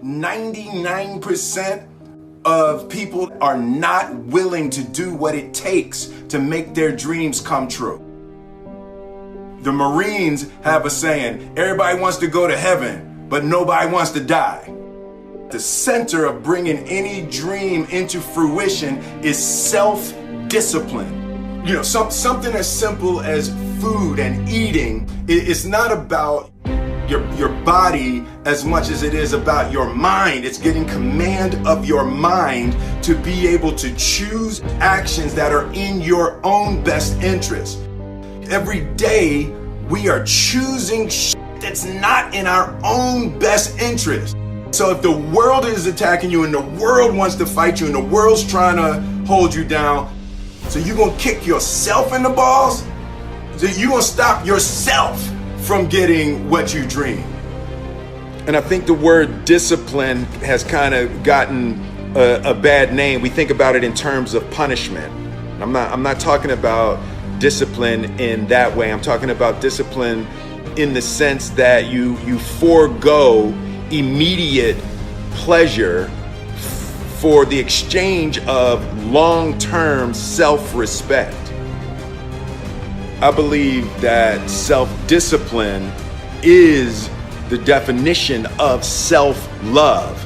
99% of people are not willing to do what it takes to make their dreams come true. The Marines have a saying, everybody wants to go to heaven, but nobody wants to die. The center of bringing any dream into fruition is self-discipline. You know, something as simple as food and eating. It's not about your body as much as it is about your mind. It's getting command of your mind to be able to choose actions that are in your own best interest. Every day we are choosing that's not in our own best interest. So if the world is attacking you and the world wants to fight you and the world's trying to hold you down, so you're gonna kick yourself in the balls? So you're gonna stop yourself from getting what you dream. And I think the word discipline has kind of gotten a bad name. We think about it in terms of punishment. I'm not talking about discipline in that way. I'm talking about discipline in the sense that you forego immediate pleasure for the exchange of long-term self-respect. I believe that self-discipline is the definition of self-love.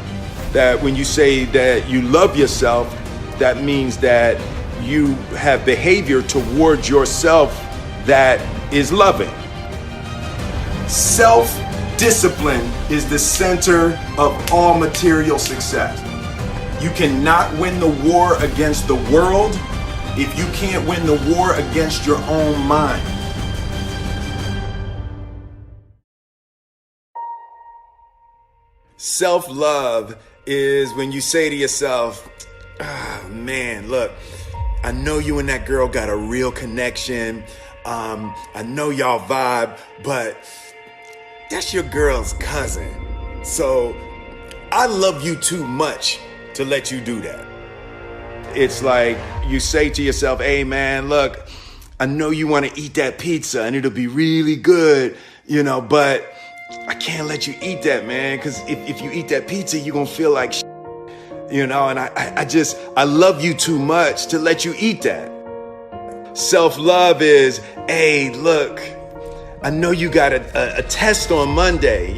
That when you say that you love yourself, that means that you have behavior towards yourself that is loving. Self-discipline is the center of all material success. You cannot win the war against the world if you can't win the war against your own mind. Self-love is when you say to yourself, oh man, look, I know you and that girl got a real connection. I know y'all vibe, but that's your girl's cousin. So I love you too much to let you do that. It's like you say to yourself, hey man, look, I know you want to eat that pizza and it'll be really good, but I can't let you eat that, man, because if you eat that pizza, you're going to feel like shit, and I love you too much to let you eat that. Self-love is, hey, look, I know you got a test on Monday,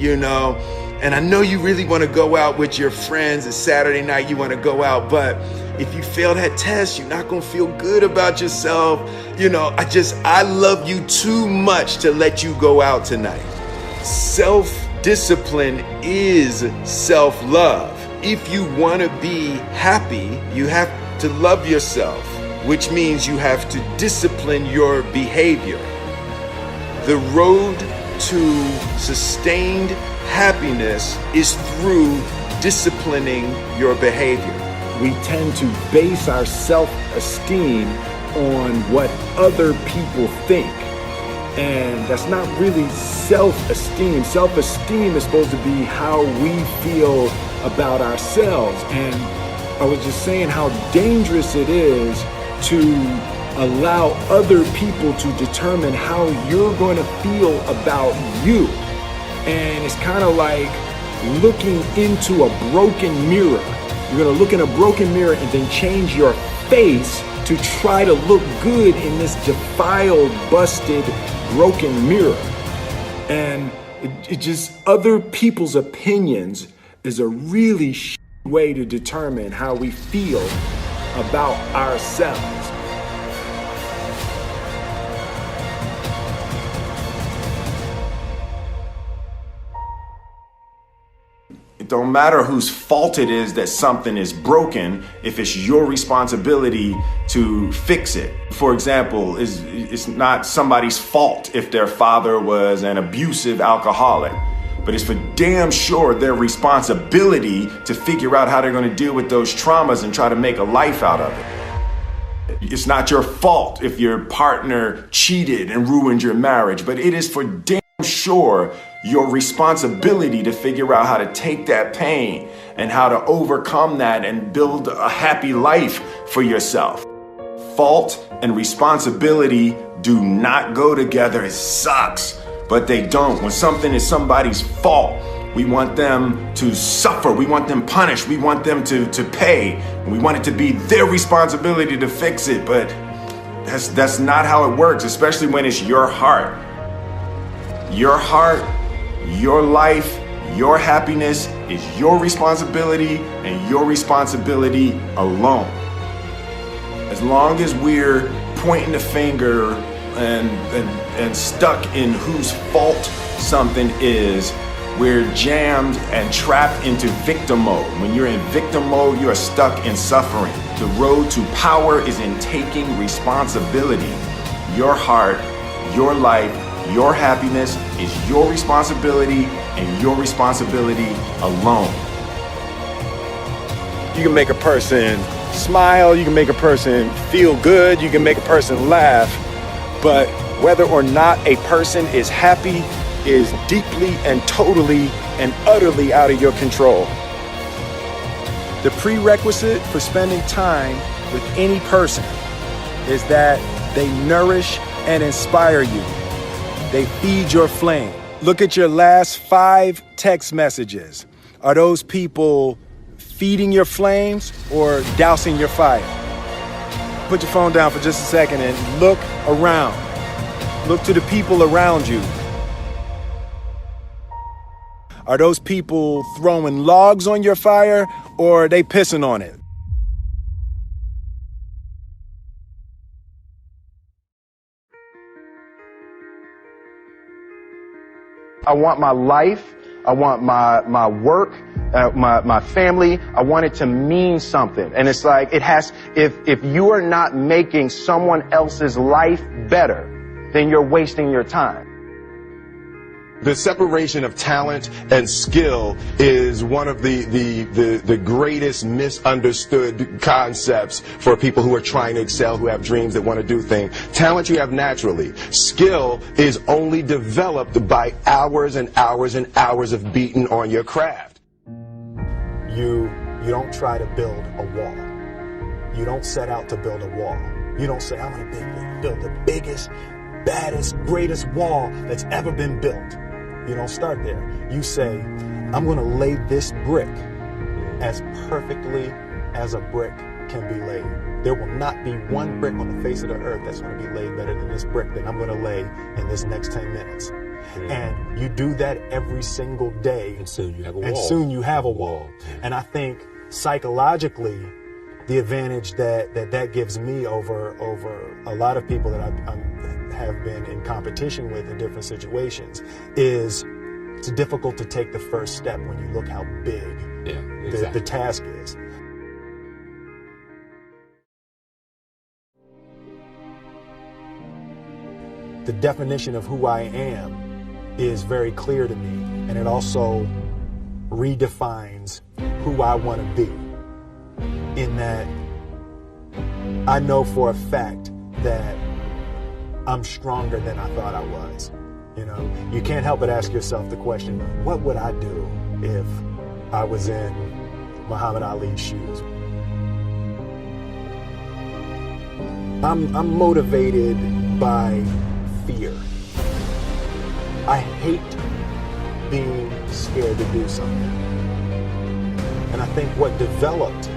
and I know you really want to go out with your friends. It's Saturday night, you want to go out, but if you fail that test, you're not going to feel good about yourself. I love you too much to let you go out tonight. Self-discipline is self-love. If you want to be happy, you have to love yourself, which means you have to discipline your behavior. The road to sustained happiness is through disciplining your behavior. We tend to base our self-esteem on what other people think. And that's not really self-esteem. Self-esteem is supposed to be how we feel about ourselves. And I was just saying how dangerous it is to allow other people to determine how you're going to feel about you. And it's kind of like looking into a broken mirror. You're going to look in a broken mirror and then change your face to try to look good in this defiled, busted, broken mirror. And it just, other people's opinions is a really way to determine how we feel about ourselves. It don't matter whose fault it is that something is broken if it's your responsibility to fix it. For example, it's not somebody's fault if their father was an abusive alcoholic, but it's for damn sure their responsibility to figure out how they're going to deal with those traumas and try to make a life out of it. It's not your fault if your partner cheated and ruined your marriage, but it is for damn sure your responsibility to figure out how to take that pain and how to overcome that and build a happy life for yourself. Fault and responsibility do not go together. It sucks, but they don't. When something is somebody's fault, We want them to suffer. We want them punished. We want them to pay. And we want it to be their responsibility to fix it. But that's not how it works, especially when it's your heart. Your heart, your life, your happiness is your responsibility and your responsibility alone. As long as we're pointing the finger and stuck in whose fault something is, we're jammed and trapped into victim mode. When you're in victim mode, you are stuck in suffering. The road to power is in taking responsibility. Your heart, your life, your happiness is your responsibility and your responsibility alone. You can make a person smile, you can make a person feel good, you can make a person laugh, but whether or not a person is happy is deeply and totally and utterly out of your control. The prerequisite for spending time with any person is that they nourish and inspire you. They feed your flame. Look at your last 5 text messages. Are those people feeding your flames or dousing your fire? Put your phone down for just a second and look around. Look to the people around you. Are those people throwing logs on your fire or are they pissing on it? I want my life, I want my work, my family, I want it to mean something. And it's like, if you are not making someone else's life better, then you're wasting your time. The separation of talent and skill is one of the greatest misunderstood concepts for people who are trying to excel, who have dreams, that want to do things. Talent you have naturally. Skill is only developed by hours and hours and hours of beating on your craft. You don't try to build a wall. You don't set out to build a wall. You don't say, I'm going to build the biggest, baddest, greatest wall that's ever been built. You don't start there. You say, I'm going to lay this brick as perfectly as a brick can be laid. There will not be one brick on the face of the earth that's going to be laid better than this brick that I'm going to lay in this next 10 minutes. And you do that every single day. And soon you have a wall. And soon you have a wall. And I think psychologically, the advantage that gives me over a lot of people that I have been in competition with in different situations is it's difficult to take the first step when you look how big the task is. The definition of who I am is very clear to me, and it also redefines who I want to be, in that I know for a fact that I'm stronger than I thought I was. You know, you can't help but ask yourself the question, what would I do if I was in Muhammad Ali's shoes? I'm motivated by fear. I hate being scared to do something. And I think what developed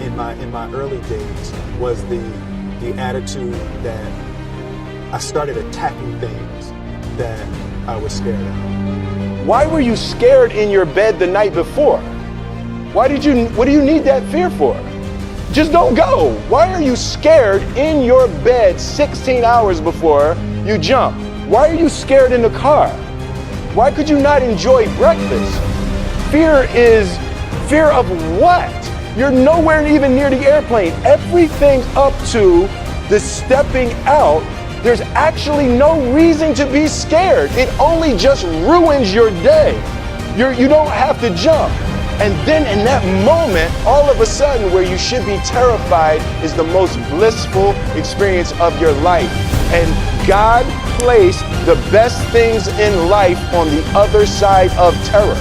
in my early days was the attitude that I started attacking things that I was scared of. Why were you scared in your bed the night before? What do you need that fear for? Just don't go. Why are you scared in your bed 16 hours before you jump? Why are you scared in the car? Why could you not enjoy breakfast? Fear of what? You're nowhere even near the airplane. Everything up to the stepping out, there's actually no reason to be scared. It only just ruins your day. You don't have to jump. And then in that moment, all of a sudden, where you should be terrified is the most blissful experience of your life. And God placed the best things in life on the other side of terror.